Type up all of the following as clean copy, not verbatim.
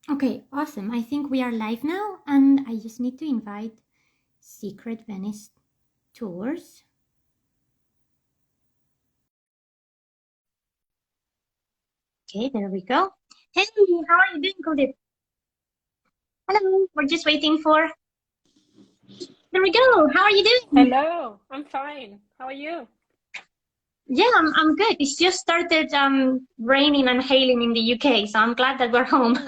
Okay, awesome. I think we are live now, and I just need to invite Secret Venice Tours. Okay, there we go. Hey, how are you doing, Codit? Hello, we're just waiting for. There we go. How are you doing? Hello, I'm fine. How are you? Yeah, I'm good. It's just started raining and hailing in the UK, so I'm glad that we're home.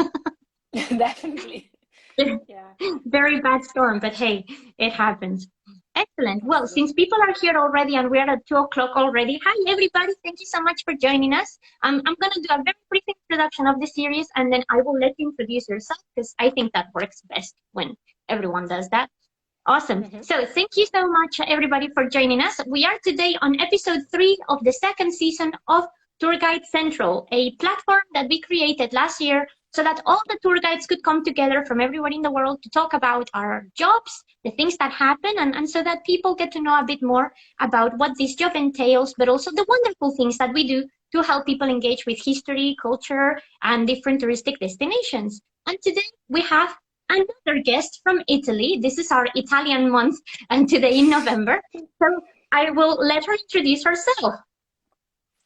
Mm, definitely. Yeah, Very bad storm, but hey, it happens. Excellent. Well, absolutely. since people are here already and we're at 2 o'clock already, hi everybody. Thank you so much for joining us. I'm going to do a very brief introduction of the series and then I will let you introduce yourself because I think that works best when everyone does that. Awesome. Hmm. So thank you so much, everybody, for joining us. We are today on episode 3 of the second season of Tour Guide Central, a platform that we created last year so that all the tour guides could come together from everywhere in the world to talk about our jobs, the things that happen, and so that people get to know a bit more about what this job entails, but also the wonderful things that we do to help people engage with history, culture, and different touristic destinations. And today we have another guest from Italy. This is our Italian month, and today in November. So I will let her introduce herself.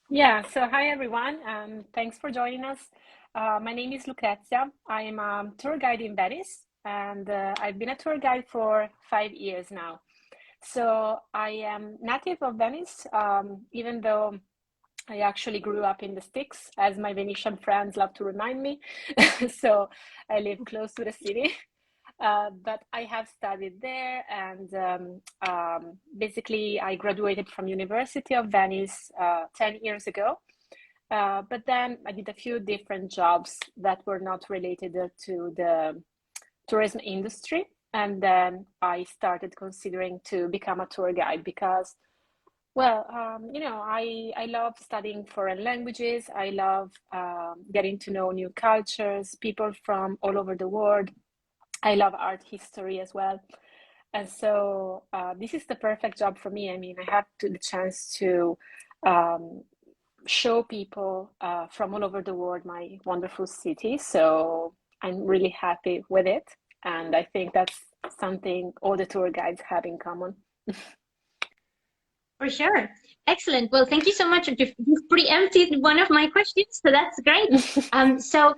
Yeah, so hi everyone. Thanks for joining us. My name is Lucrezia. I'm a tour guide in Venice, and I've been a tour guide for 5 years now. So I am native of Venice, even though I actually grew up in the sticks, as my Venetian friends love to remind me. So I live close to the city. But I have studied there, and basically I graduated from University of Venice 10 years ago. But then I did a few different jobs that were not related to the tourism industry. And then I started considering to become a tour guide because, well, I love studying foreign languages. I love getting to know new cultures, people from all over the world. I love art history as well. And so this is the perfect job for me. I mean, I have the chance to um, show people from all over the world my wonderful city. So I'm really happy with it. And I think that's something all the tour guides have in common. For sure. Excellent. Well, thank you so much. You've preempted one of my questions, so that's great. So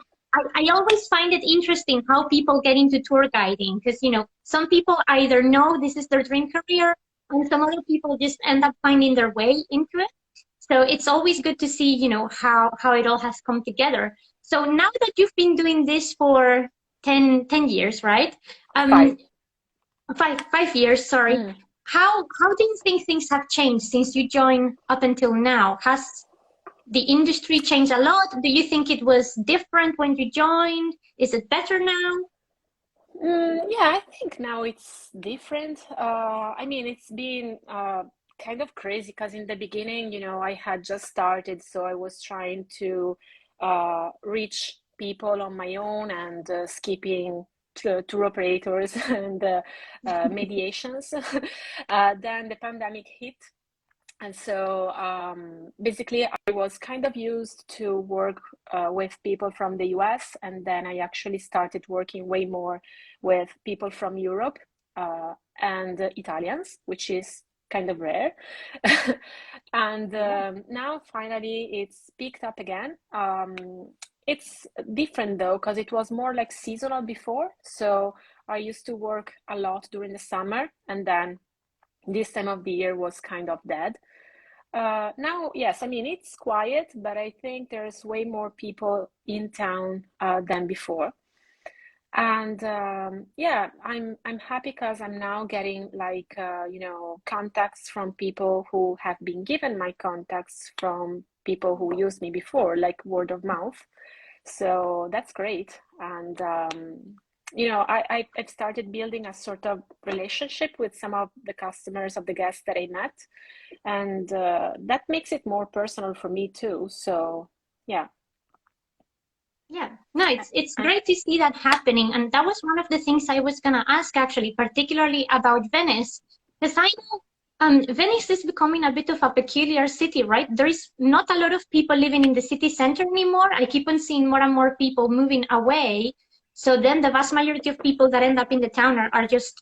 I always find it interesting how people get into tour guiding because, some people either know this is their dream career and some other people just end up finding their way into it. So it's always good to see, how it all has come together. So now that you've been doing this for 10 years, right? Um, Five. 5 years, sorry. Mm. How do you think things have changed since you joined up until now? Has the industry changed a lot? Do you think it was different when you joined? Is it better now? Yeah, I think now it's different. I mean, it's been kind of crazy because in the beginning, I had just started, so I was trying to reach people on my own and skipping tour operators and mediations. Then the pandemic hit, and so basically, I was kind of used to work with people from the US, and then I actually started working way more with people from Europe and Italians, which is kind of rare. And Yeah. now finally it's picked up again. It's different though, because it was more like seasonal before. So I used to work a lot during the summer, and then this time of the year was kind of dead. Now, yes, I mean, it's quiet, but I think there's way more people in town than before. And yeah, I'm happy because I'm now getting like contacts from people who have been given my contacts from people who used me before, like word of mouth. So that's great. And I've started building a sort of relationship with some of the customers of the guests that I met, and that makes it more personal for me too. So yeah. Yeah. No, it's And great to see that happening. And that was one of the things I was gonna ask actually, particularly about Venice. Because I know Venice is becoming a bit of a peculiar city, right? There is not a lot of people living in the city center anymore. I keep on seeing more and more people moving away. So then the vast majority of people that end up in the town are just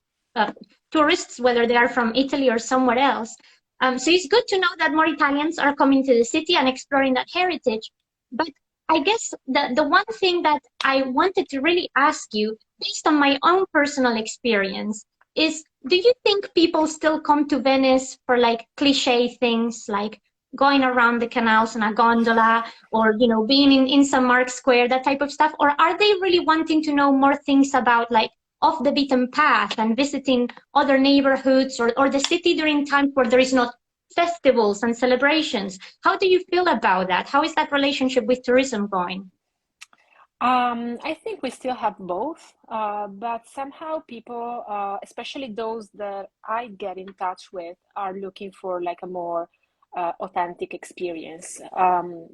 tourists, whether they are from Italy or somewhere else. So it's good to know that more Italians are coming to the city and exploring that heritage. But I guess the one thing that I wanted to really ask you, based on my own personal experience, is do you think people still come to Venice for like cliche things like going around the canals in a gondola or being in St. Mark's Square, that type of stuff? Or are they really wanting to know more things about like off the beaten path and visiting other neighborhoods or the city during times where there is not festivals and celebrations? How do you feel about that? How is that relationship with tourism going? I think we still have both, but somehow people, especially those that I get in touch with, are looking for like a more authentic experience.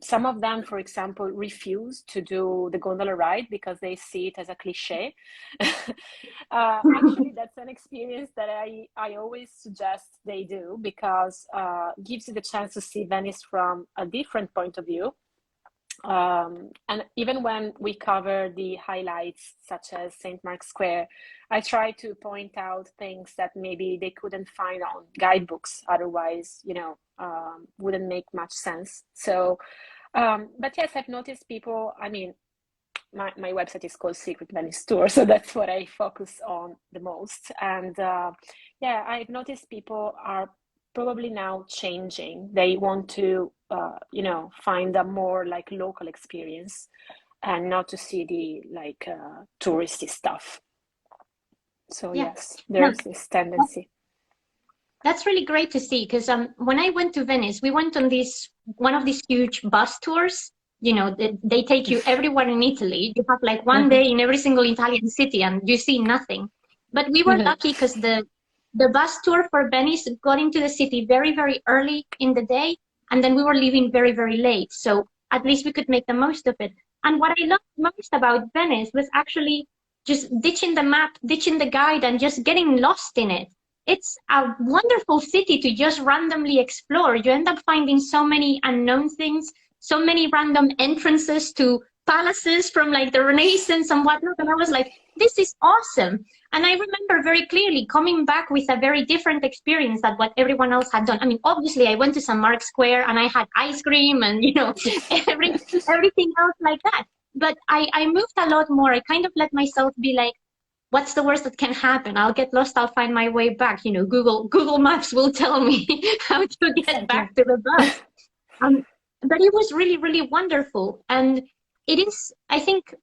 Some of them, for example, refuse to do the gondola ride because they see it as a cliche. Actually, that's an experience that I always suggest they do because gives you the chance to see Venice from a different point of view. And even when we cover the highlights, such as St. Mark's Square, I try to point out things that maybe they couldn't find on guidebooks, otherwise, wouldn't make much sense. So, but yes, I've noticed people, I mean, my website is called Secret Venice Tour, so that's what I focus on the most. And yeah, I've noticed people are probably now changing. They want to, find a more like local experience and not to see the like touristy stuff. So Yeah. yes, No, there's this tendency. that's really great to see because when I went to Venice, we went on this one of these huge bus tours. They take you everywhere in Italy. You have like one day in every single Italian city, and you see nothing. But we were lucky because the bus tour for Venice got into the city very, very early in the day, and then we were leaving very, very late. So at least we could make the most of it. And what I loved most about Venice was actually just ditching the map, ditching the guide, and just getting lost in it. It's a wonderful city to just randomly explore. You end up finding so many unknown things, so many random entrances to palaces from like the Renaissance and whatnot. And I was like, this is awesome. And I remember very clearly coming back with a very different experience than what everyone else had done. I mean, obviously I went to St. Mark's Square and I had ice cream and, everything else like that. But I moved a lot more. I kind of let myself be like, what's the worst that can happen? I'll get lost. I'll find my way back. Google Maps will tell me how to get Exactly. back to the bus. Um, but it was really, really wonderful. And it is, I think,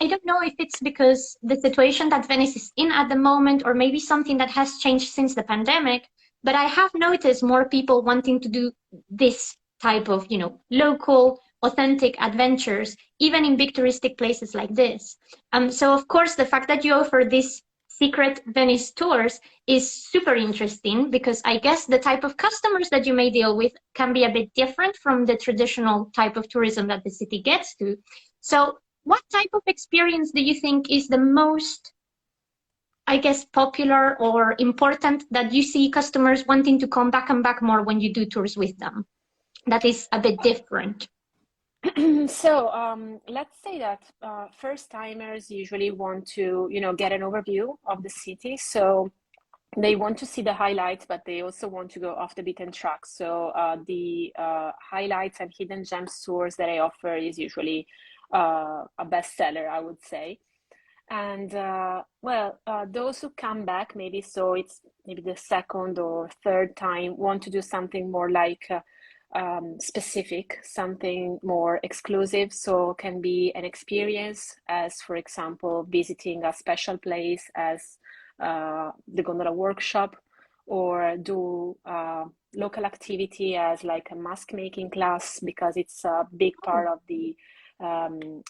I don't know if it's because the situation that Venice is in at the moment, or maybe something that has changed since the pandemic, but I have noticed more people wanting to do this type of, local, authentic adventures, even in big touristic places like this. So of course, the fact that you offer these secret Venice tours is super interesting because I guess the type of customers that you may deal with can be a bit different from the traditional type of tourism that the city gets to. So what type of experience do you think is the most, I guess, popular or important that you see customers wanting to come back and back more when you do tours with them? That is a bit different. So let's say that first timers usually want to, get an overview of the city. So they want to see the highlights, but they also want to go off the beaten track. So the highlights and hidden gems tours that I offer is usually a bestseller, I would say. And those who come back, maybe so it's maybe the second or third time, want to do something more like specific, something more exclusive. So can be an experience, as for example, visiting a special place as the gondola workshop, or do local activity as like a mask making class because it's a big part of the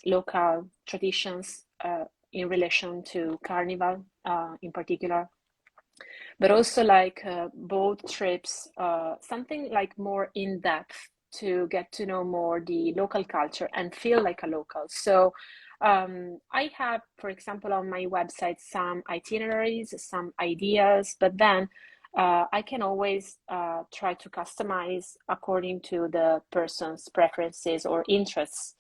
local traditions in relation to Carnival in particular, but also like boat trips, something like more in depth to get to know more the local culture and feel like a local. So I have, for example, on my website some itineraries, some ideas, but then I can always try to customize according to the person's preferences or interests.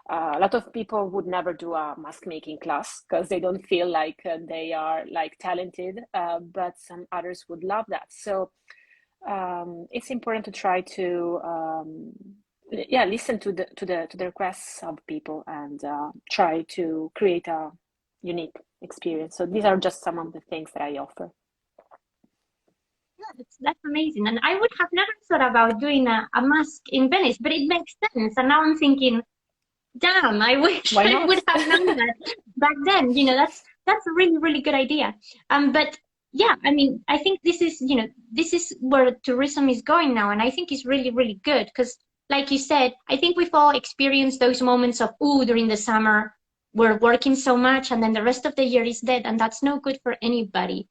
A lot of people would never do a mask making class because they don't feel like they are like talented, but some others would love that. So it's important to try to yeah, listen to the requests of people and try to create a unique experience. So these are just some of the things that I offer. Yeah, that's amazing. And I would have never thought about doing a mask in Venice, but it makes sense. And now I'm thinking, damn, I wish Why I would not? have known that back then. That's a really, really good idea. But yeah, I mean, I think this is where tourism is going now, and I think it's really, really good because, like you said, I think we've all experienced those moments of, ooh, during the summer, we're working so much, and then the rest of the year is dead, and that's no good for anybody.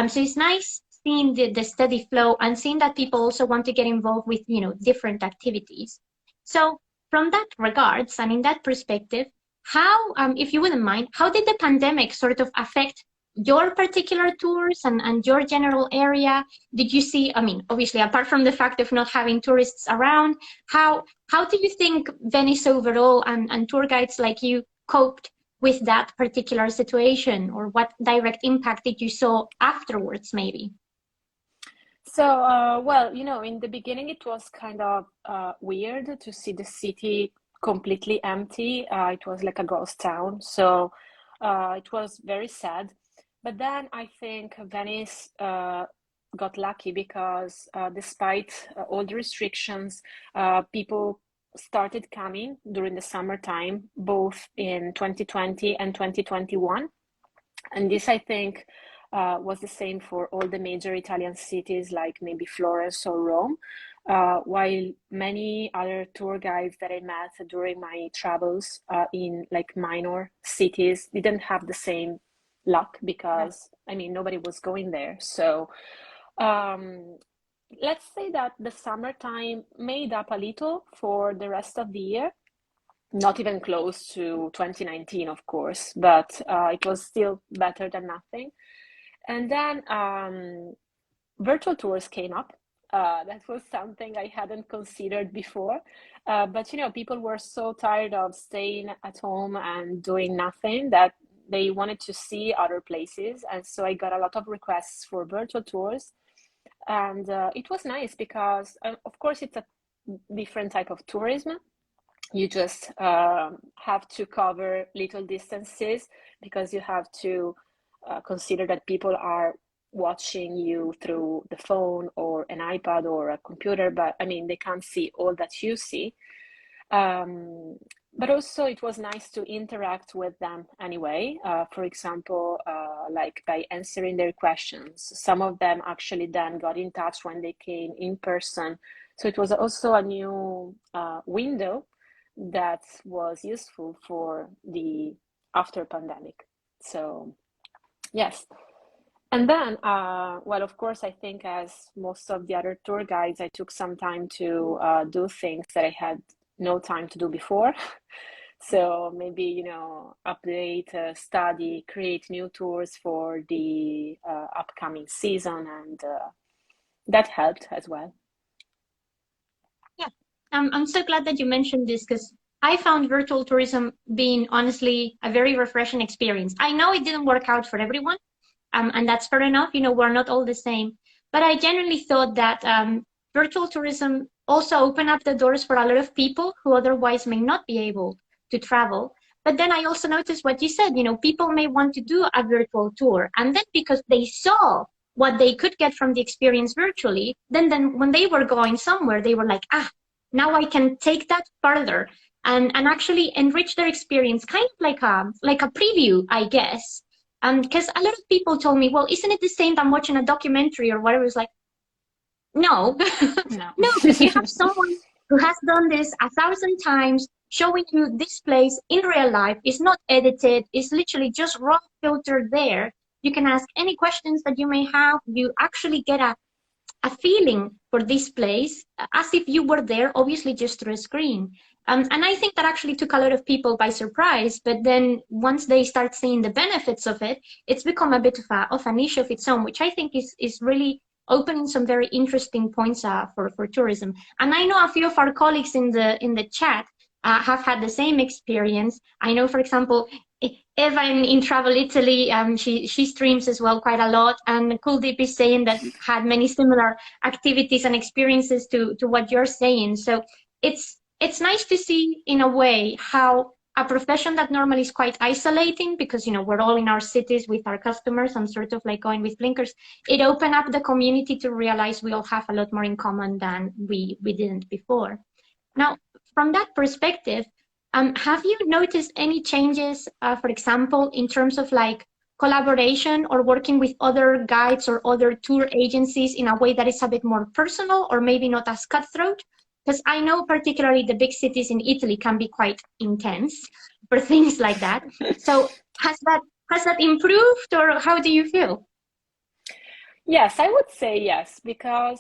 So it's nice seeing the steady flow and seeing that people also want to get involved with, different activities. So from that regards and in that perspective, how, if you wouldn't mind, how did the pandemic sort of affect your particular tours and your general area? Did you see, I mean, obviously, apart from the fact of not having tourists around, how do you think Venice overall and tour guides like you coped with that particular situation, or what direct impact did you saw afterwards, maybe? So, well, in the beginning, it was kind of weird to see the city completely empty. It was like a ghost town. So, it was very sad. But then I think Venice got lucky because despite all the restrictions, people started coming during the summertime, both in 2020 and 2021. And this, I think, was the same for all the major Italian cities like maybe Florence or Rome. While many other tour guides that I met during my travels in like minor cities didn't have the same luck Yeah. because, I mean, nobody was going there. So um, let's say that the summertime made up a little for the rest of the year. Not even close to 2019, of course, but it was still better than nothing. And then virtual tours came up. That was something I hadn't considered before. But people were so tired of staying at home and doing nothing that they wanted to see other places. And so I got a lot of requests for virtual tours. And it was nice because, of course, it's a different type of tourism. You just have to cover little distances because you have to consider that people are watching you through the phone or an iPad or a computer, but I mean, they can't see all that you see. Um, but also, it was nice to interact with them anyway. For example, like by answering their questions. Some of them actually then got in touch when they came in person. So it was also a new window that was useful for the after pandemic. So, yes. And then, well, of course, I think as most of the other tour guides, I took some time to do things that I had no time to do before. So maybe, update, study, create new tours for the upcoming season, and that helped as well. Yeah, I'm so glad that you mentioned this because I found virtual tourism being honestly a very refreshing experience. I know it didn't work out for everyone, and that's fair enough. We're not all the same. But I genuinely thought that virtual tourism also opened up the doors for a lot of people who otherwise may not be able to travel. But then I also noticed what you said, people may want to do a virtual tour. And then because they saw what they could get from the experience virtually, then when they were going somewhere, they were like, now I can take that further and actually enrich their experience, kind of like a preview, I guess. Because a lot of people told me, well, isn't it the same than watching a documentary or whatever? It's like, no, No. no, because you have someone who has done this 1,000 times, showing you this place in real life. It's not edited. It's literally just raw filtered there. You can ask any questions that you may have. You actually get a feeling for this place as if you were there, obviously just through a screen. And I think that actually took a lot of people by surprise. But then once they start seeing the benefits of it, it's become a bit of a niche of its own, which I think is really opening some very interesting points for tourism. And I know a few of our colleagues in the chat have had the same experience. I know, for example, Eva in Travel Italy, she streams as well quite a lot, and Kuldeep is saying that had many similar activities and experiences to what you're saying. So it's nice to see in a way how a profession that normally is quite isolating because we're all in our cities with our customers and sort of like going with blinkers. It opened up the community to realize we all have a lot more in common than we didn't before. Now, from that perspective, have you noticed any changes, for example, in terms of like collaboration or working with other guides or other tour agencies in a way that is a bit more personal or maybe not as cutthroat? Because I know particularly the big cities in Italy can be quite intense for things like that. So has that improved, or how do you feel? Yes, I would say yes, because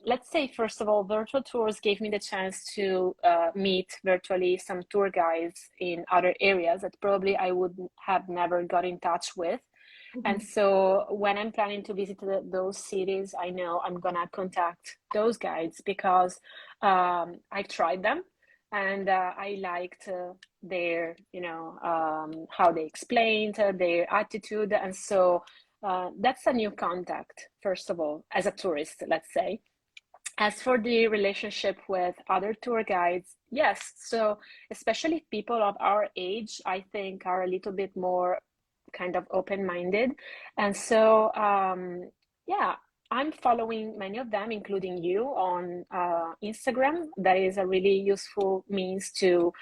let's say first of all, virtual tours gave me the chance to meet virtually some tour guides in other areas that probably I would have never got in touch with. And so when I'm planning to visit those cities, I know I'm gonna contact those guides because I've tried them and I liked their, how they explained their attitude. And so that's a new contact, first of all, as a tourist, let's say. As for the relationship with other tour guides, yes. So especially people of our age, I think are a little bit more kind of open-minded. And so, yeah, I'm following many of them, including you, on Instagram. That is a really useful means to,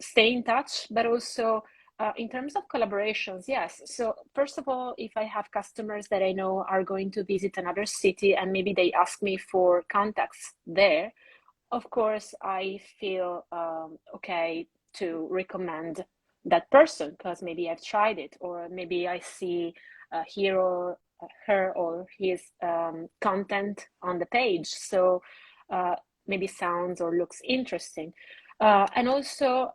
stay in touch, but also in terms of collaborations, yes. So first of all, if I have customers that I know are going to visit another city and maybe they ask me for contacts there, of course, I feel okay to recommend that person because maybe I've tried it, or maybe I see here or her or his content on the page. So maybe sounds or looks interesting. And also,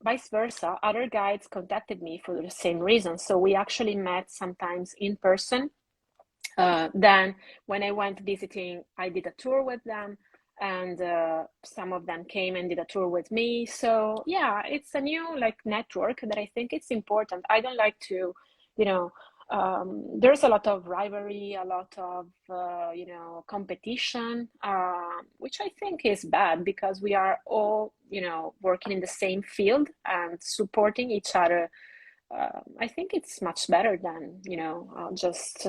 vice versa, other guides contacted me for the same reason. So we actually met sometimes in person. Then when I went visiting, I did a tour with them, and some of them came and did a tour with me. So yeah, it's a new like network that I think it's important. I don't like to, you know, there's a lot of rivalry, a lot of competition, which I think is bad because we are all working in the same field and supporting each other. I think it's much better than just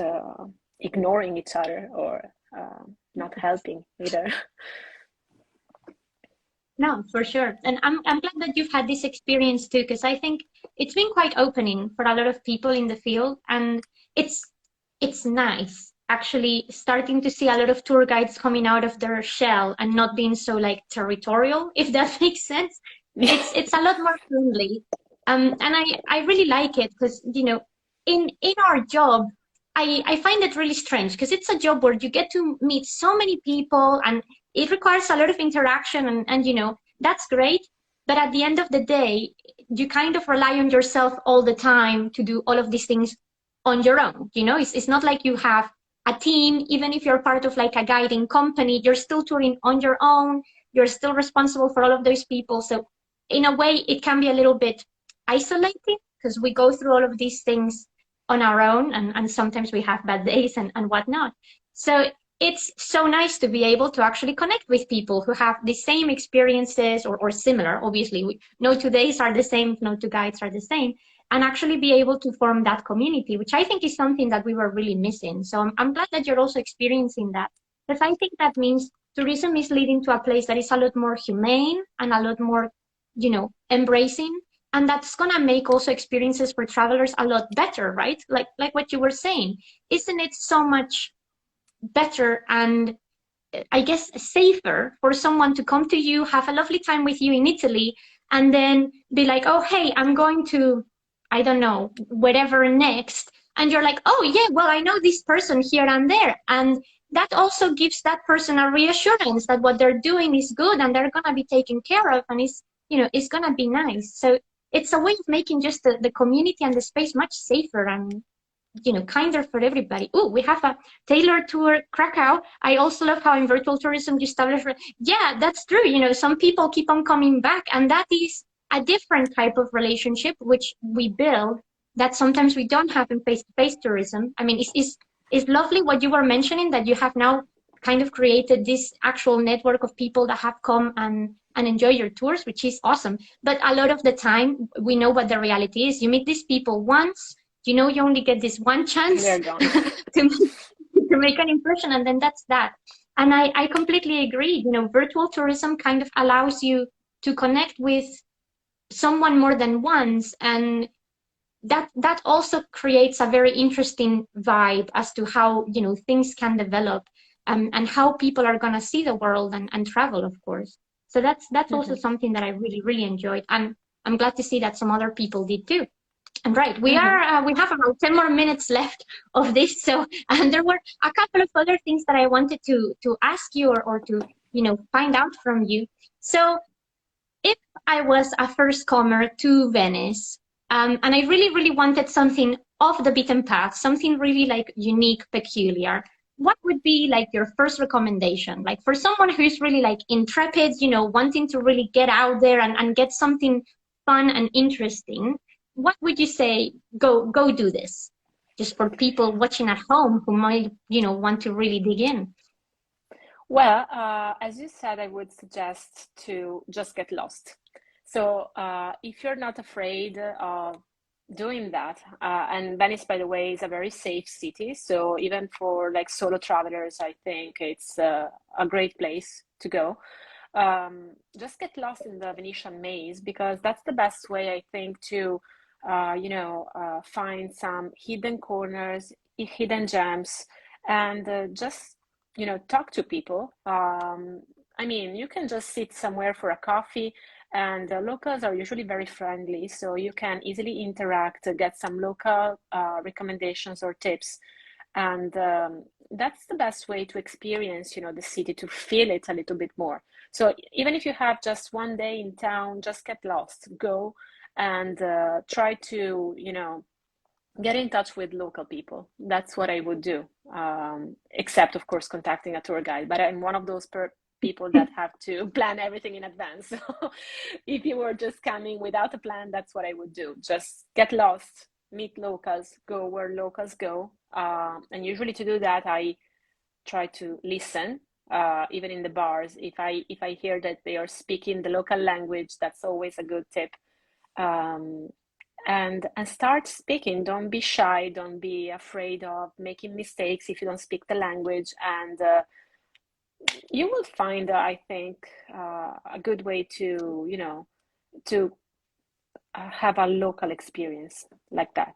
ignoring each other or not helping either. No, for sure. And I'm glad that you've had this experience too, because I think it's been quite opening for a lot of people in the field. And it's it's nice actually starting to see a lot of tour guides coming out of their shell and not being so like territorial, if that makes sense. It's a lot more friendly. And I really like it because, in our job, I find it really strange because it's a job where you get to meet so many people and it requires a lot of interaction and that's great. But at the end of the day, you kind of rely on yourself all the time to do all of these things on your own. It's not like you have a team. Even if you're part of like a guiding company, you're still touring on your own. You're still responsible for all of those people. So in a way, it can be a little bit isolating because we go through all of these things on our own, and sometimes we have bad days and whatnot. So it's so nice to be able to actually connect with people who have the same experiences or similar. Obviously, no two days are the same, no two guides are the same, and actually be able to form that community, which I think is something that we were really missing. So I'm glad that you're also experiencing that, because I think that means tourism is leading to a place that is a lot more humane and a lot more, embracing. And that's gonna make also experiences for travelers a lot better, right? Like what you were saying. Isn't it so much better and I guess safer for someone to come to you, have a lovely time with you in Italy, and then be like, oh, hey, I'm going to, I don't know, wherever next. And you're like, oh, yeah, well, I know this person here and there. And that also gives that person a reassurance that what they're doing is good and they're going to be taken care of and it's going to be nice. So it's a way of making just the community and the space much safer. And kinder for everybody. Oh, we have a tailored tour Krakow. I also love how in virtual tourism you establish. Yeah, that's true. Some people keep on coming back, and that is a different type of relationship which we build that sometimes we don't have in face-to-face tourism. I mean, it's lovely what you were mentioning, that you have now kind of created this actual network of people that have come and enjoy your tours, which is awesome. But a lot of the time, we know what the reality is. You meet these people once, you only get this one chance They're gone. to make an impression, and then that's that. And I completely agree. Virtual tourism kind of allows you to connect with someone more than once, and that also creates a very interesting vibe as to how things can develop, and how people are going to see the world and travel, of course. So that's also something that I really, really enjoyed, and I'm glad to see that some other people did too. And right, we have about 10 more minutes left of this. So, and there were a couple of other things that I wanted to ask you, or to find out from you. So, if I was a first comer to Venice, and I really, really wanted something off the beaten path, something really like unique, peculiar, what would be like your first recommendation? Like for someone who's really like intrepid, wanting to really get out there and get something fun and interesting, what would you say, go do this? Just for people watching at home who might, want to really dig in. Well, as you said, I would suggest to just get lost. So if you're not afraid of doing that, and Venice, by the way, is a very safe city. So even for like solo travelers, I think it's a great place to go. Just get lost in the Venetian maze, because that's the best way, I think, to find some hidden corners, hidden gems, and just talk to people. I mean, you can just sit somewhere for a coffee, and the locals are usually very friendly, so you can easily interact, get some local recommendations or tips, and that's the best way to experience, the city, to feel it a little bit more. So even if you have just one day in town, just get lost, go and try to, get in touch with local people. That's what I would do, except, of course, contacting a tour guide. But I'm one of those people that have to plan everything in advance. So if you were just coming without a plan, that's what I would do. Just get lost, meet locals, go where locals go. And usually to do that, I try to listen, even in the bars. If I hear that they are speaking the local language, that's always a good tip. And start speaking. Don't be shy. Don't be afraid of making mistakes if you don't speak the language. And you will find, I think, a good way to, to have a local experience like that.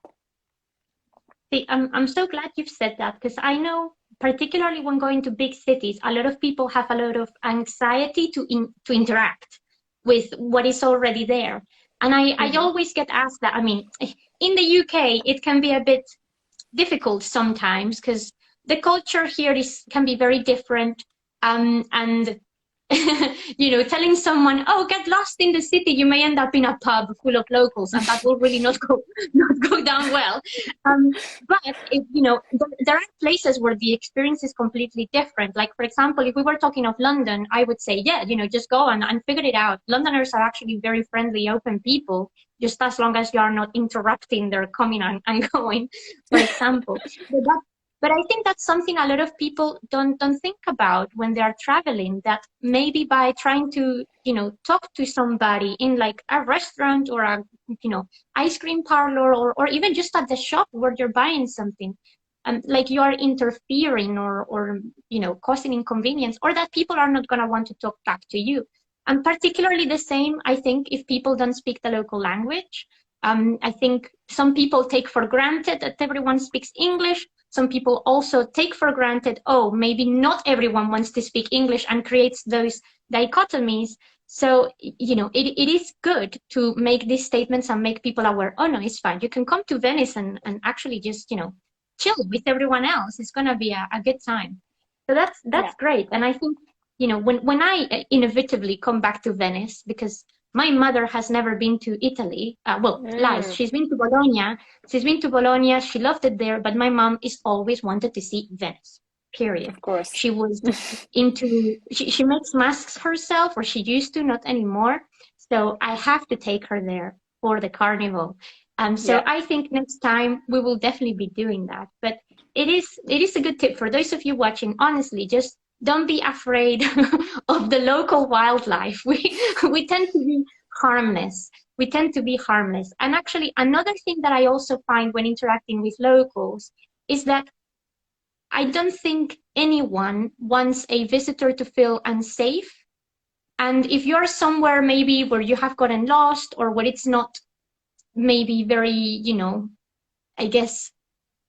See, I'm so glad you've said that, because I know, particularly when going to big cities, a lot of people have a lot of anxiety to interact with what is already there. And I always get asked that. I mean, in the UK, it can be a bit difficult sometimes, because the culture here can be very different. And telling someone, "Oh, get lost in the city," you may end up in a pub full of locals, and that will really not go down well. But there are places where the experience is completely different. Like, for example, if we were talking of London, I would say, yeah, just go and figure it out. Londoners are actually very friendly, open people, just as long as you are not interrupting their coming and going, for example. But I think that's something a lot of people don't think about when they are traveling, that maybe by trying to, talk to somebody in like a restaurant or a, ice cream parlor, or even just at the shop where you're buying something, like you are interfering or causing inconvenience, or that people are not going to want to talk back to you. And particularly the same, I think, if people don't speak the local language. I think some people take for granted that everyone speaks English. Some people also take for granted, oh, maybe not everyone wants to speak English, and creates those dichotomies. So, it is good to make these statements and make people aware, oh, no, it's fine. You can come to Venice and actually just, chill with everyone else. It's going to be a good time. So that's great. And I think, when I inevitably come back to Venice, because My mother has never been to Italy. Well, lies. Mm, She's been to Bologna. She's been to Bologna. She loved it there. But my mom is always wanted to see Venice. Period. of course. She was she makes masks herself, or she used to, not anymore. So I have to take her there for the carnival. So Yeah. I think next time we will definitely be doing that. But it is a good tip for those of you watching. Honestly, just don't be afraid of the local wildlife. We tend to be harmless. We tend to be harmless. And actually, another thing that I also find when interacting with locals is that I don't think anyone wants a visitor to feel unsafe. And if you're somewhere maybe where you have gotten lost, or where it's not maybe very, I guess,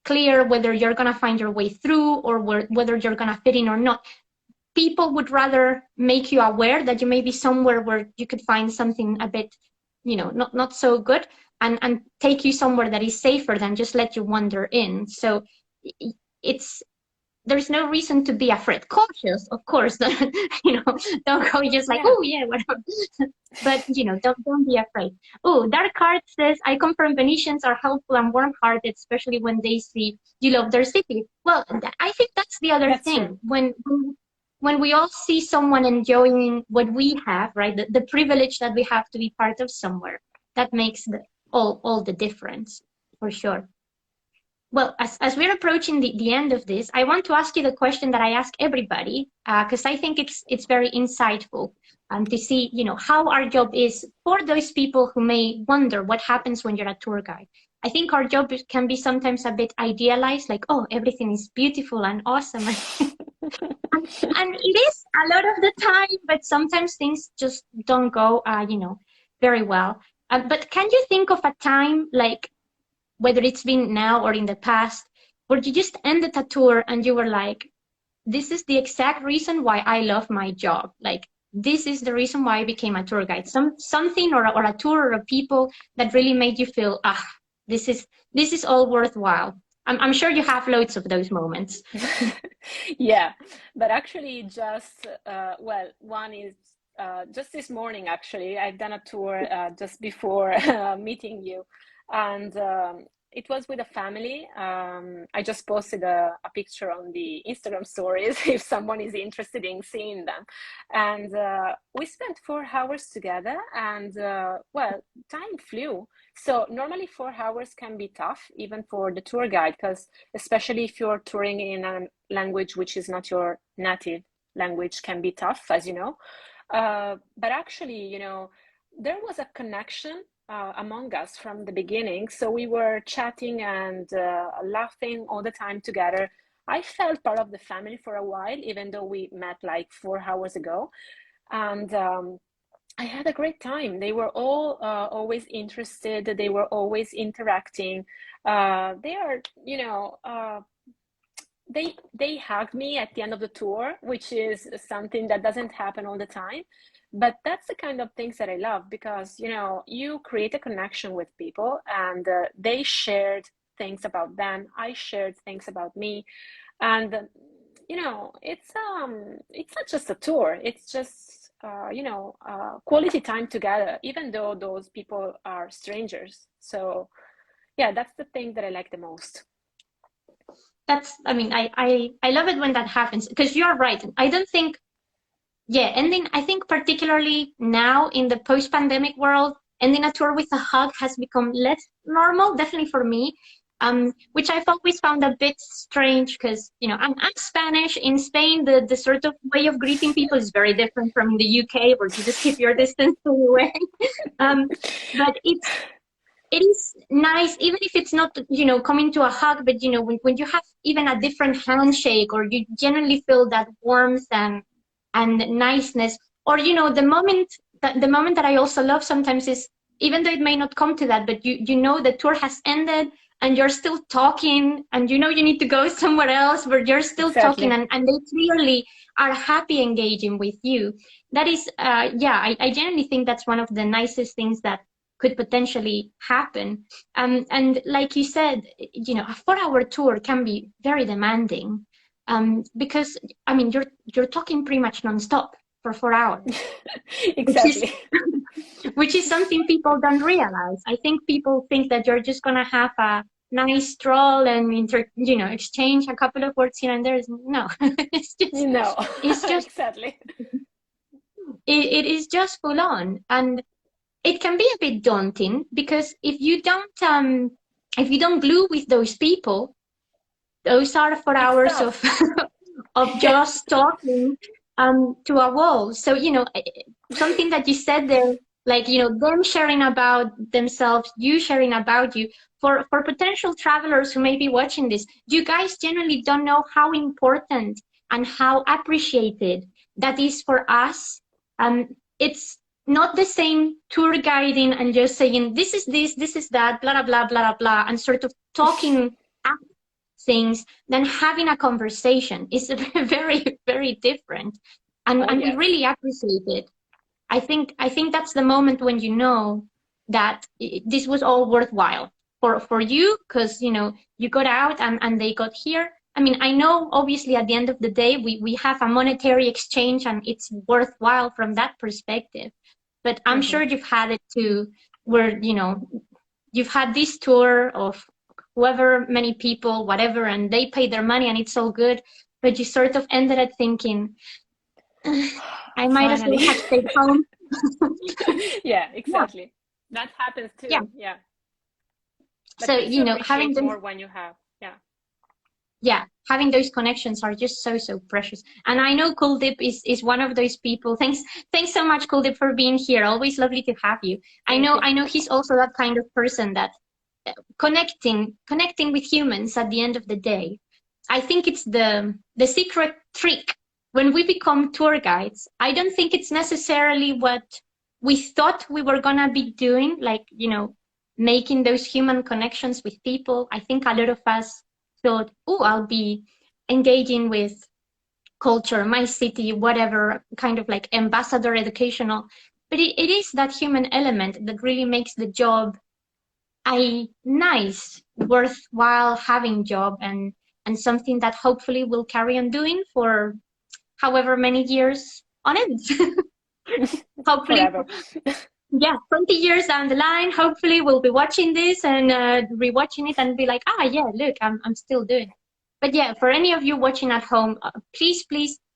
clear whether you're going to find your way through, or whether you're going to fit in or not, people would rather make you aware that you may be somewhere where you could find something a bit, not so good, and take you somewhere that is safer than just let you wander in. So it's there's no reason to be afraid. Cautious, of course. Don't go just like, Yeah. oh yeah, whatever. But don't be afraid. Oh, Dark Heart says, I come from Venetians are helpful and warm-hearted, especially when they see you love their city. Well, I think that's the other That's true. thing. When we all see someone enjoying what we have, right? The privilege that we have to be part of somewhere, that makes all the difference, for sure. Well, as we're approaching the end of this, I want to ask you the question that I ask everybody, because I think it's very insightful, to see, how our job is for those people who may wonder what happens when you're a tour guide. I think our job can be sometimes a bit idealized, like, oh, everything is beautiful and awesome. And it is a lot of the time, but sometimes things just don't go, very well. But can you think of a time, like, whether it's been now or in the past, where you just ended a tour and you were like, this is the exact reason why I love my job. Like, this is the reason why I became a tour guide. Something, or a tour, or a people that really made you feel, this is all worthwhile. I'm sure you have loads of those moments. Yeah, but actually, well, one is just this morning, actually, I've done a tour just before meeting you, and it was with a family. I just posted a picture on the Instagram stories if someone is interested in seeing them. And we spent 4 hours together, and well, time flew. So normally 4 hours can be tough, even for the tour guide, because especially if you're touring in a language which is not your native language, can be tough, as you know. But actually, there was a connection among us from the beginning. So we were chatting and laughing all the time together. I felt part of the family for a while, even though we met like 4 hours ago. And I had a great time. They were all always interested. They were always interacting. They are, they hugged me at the end of the tour, which is something that doesn't happen all the time. But that's the kind of things that I love, because you create a connection with people, and they shared things about them. I shared things about me, and it's not just a tour. It's just quality time together, even though those people are strangers. So yeah, that's the thing that I like the most. I mean, I love it when that happens, because you're right. I don't think, yeah, ending, I think particularly now in the post-pandemic world, ending a tour with a hug has become less normal, definitely for me, which I've always found a bit strange, because, I'm Spanish. In Spain, the sort of way of greeting people is very different from the UK, where you just keep your distance away. Um, but it is nice, even if it's not, coming to a hug, but, when you have even a different handshake, or you genuinely feel that warmth and niceness, or, the moment that I also love sometimes is, even though it may not come to that, but the tour has ended and you're still talking, and you need to go somewhere else, but you're still talking, Exactly. and they clearly are happy engaging with you. That is, yeah, I genuinely think that's one of the nicest things that could potentially happen. And like you said, a 4-hour tour can be very demanding, because I mean you're talking pretty much nonstop. for 4 hours, which is Exactly. which is something people don't realize. I think people think that you're just gonna have a nice stroll and exchange a couple of words here and there. No, it's just No, it's just exactly. it is just full on, and it can be a bit daunting because if you don't glue with those people, those are 4 hours of It's tough. of just talking to a wall. So, something that you said there, like, them sharing about themselves, you sharing about you, for potential travelers who may be watching this, you guys generally don't know how important and how appreciated that is for us. It's not the same tour guiding and just saying, this is that, blah, blah, blah, blah, blah, and sort of talking things than having a conversation is very, very different. And Oh, and we yes. really appreciate it. I think that's the moment when you know that this was all worthwhile for you, because you got out and they got here. I mean, I know obviously at the end of the day we have a monetary exchange and it's worthwhile from that perspective. But I'm Mm-hmm. sure you've had it too, where you've had this tour of whoever, many people, whatever, and they pay their money and it's all good, but you sort of ended up thinking, I might as well Finally. have stayed home. Yeah, Yeah, exactly. That happens yeah. too. Yeah. But So, makes you having appreciate those, more when you have. Yeah. yeah, having those connections are just so, so precious. And I know Kuldeep is one of those people. Thanks so much, Kuldeep, for being here. Always lovely to have you. I Thank know you. I know he's also that kind of person that connecting with humans at the end of the day. I think it's the secret trick when we become tour guides. I don't think it's necessarily what we thought we were gonna be doing, like, making those human connections with people. I think a lot of us thought, oh, I'll be engaging with culture, my city, whatever, kind of like ambassador educational. But it is that human element that really makes the job a nice, worthwhile having job, and something that hopefully we'll carry on doing for however many years on it. Hopefully, Forever. yeah, 20 years down the line, hopefully we'll be watching this and rewatching it and be like, yeah, look, I'm still doing it. But yeah, for any of you watching at home, please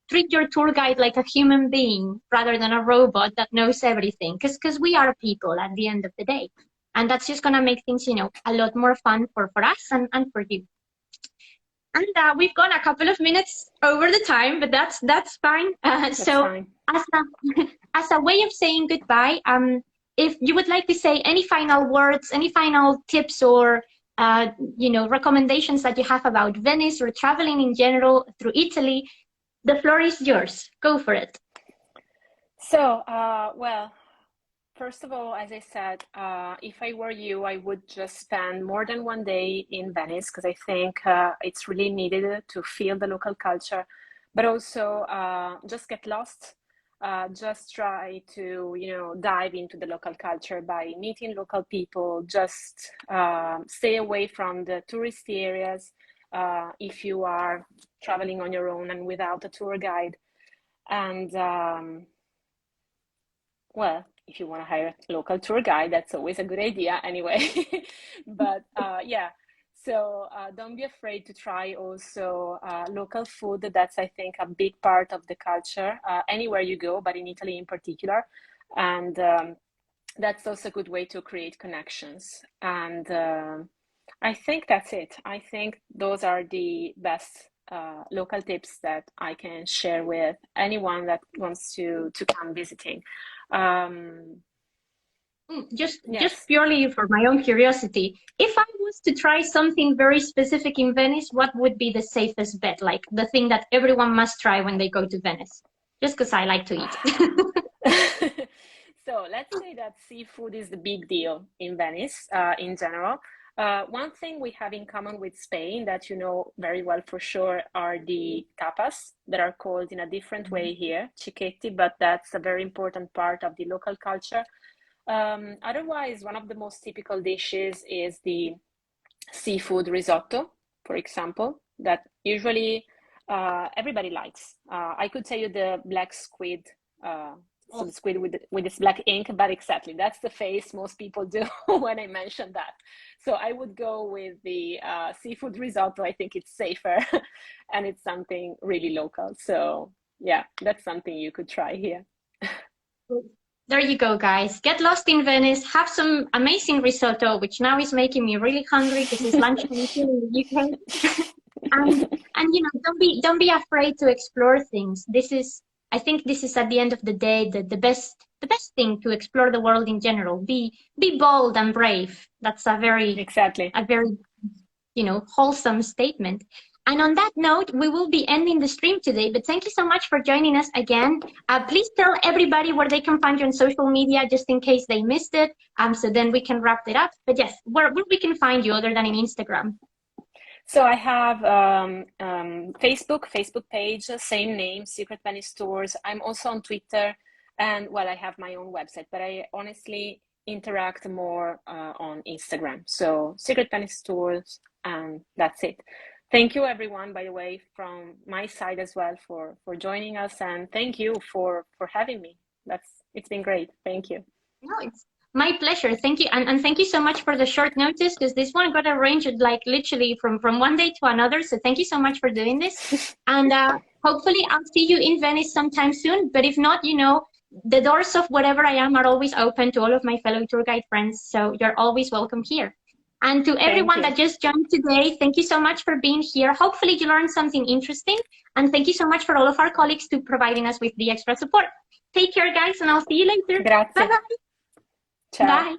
treat your tour guide like a human being rather than a robot that knows everything. Because we are people at the end of the day. And that's just going to make things, a lot more fun for us and for you. And we've gone a couple of minutes over the time, but that's fine. That's So fine. as a as a way of saying goodbye, if you would like to say any final words, any final tips, or recommendations that you have about Venice or traveling in general through Italy, the floor is yours. Go for it. So, well, first of all, as I said, if I were you, I would just spend more than one day in Venice because I think it's really needed to feel the local culture, but also just get lost. Just try to, dive into the local culture by meeting local people. Just stay away from the touristy areas if you are traveling on your own and without a tour guide. And well, if you want to hire a local tour guide, that's always a good idea anyway. But yeah, so don't be afraid to try also local food. That's, I think, a big part of the culture anywhere you go, but in Italy in particular. And that's also a good way to create connections. And I think that's it. I think those are the best local tips that I can share with anyone that wants to come visiting. Just Yes. purely for my own curiosity, if I was to try something very specific in Venice, what would be the safest bet? Like the thing that everyone must try when they go to Venice? Just because I like to eat. So let's say that seafood is the big deal in Venice in general. One thing we have in common with Spain that you know very well for sure are the tapas that are called in a different way here, cicchetti, but that's a very important part of the local culture. Otherwise, one of the most typical dishes is the seafood risotto, for example, that usually everybody likes. I could tell you the black squid some squid with this black ink, but exactly, that's the face most people do when I mention that. So I would go with the seafood risotto. I think it's safer and it's something really local. So yeah, that's something you could try here. There you go, guys. Get lost in Venice, have some amazing risotto, which now is making me really hungry because it's lunchtime here in the UK. and you know, don't be afraid to explore things. I think this is at the end of the day the best thing to explore the world in general. Be bold and brave. That's Exactly. a very, you know, wholesome statement. And on that note, we will be ending the stream today, but thank you so much for joining us again. Please tell everybody where they can find you on social media, just in case they missed it. So then we can wrap it up. But yes, where we can find you other than in Instagram. So I have Facebook page, same name, Secret Venice Tours. I'm also on Twitter, and well, I have my own website, but I honestly interact more on Instagram. So Secret Venice Tours, and that's it. Thank you, everyone, by the way, from my side as well for joining us, and thank you for having me. It's been great. Thank you. No, it's my pleasure. Thank you. And thank you so much for the short notice, because this one got arranged like literally from one day to another. So thank you so much for doing this. And hopefully I'll see you in Venice sometime soon. But if not, you know, the doors of whatever I am are always open to all of my fellow tour guide friends. So you're always welcome here. And to everyone that just joined today, thank you so much for being here. Hopefully you learned something interesting. And thank you so much for all of our colleagues to providing us with the extra support. Take care, guys, and I'll see you later. Grazie. Bye-bye. Ciao. Bye.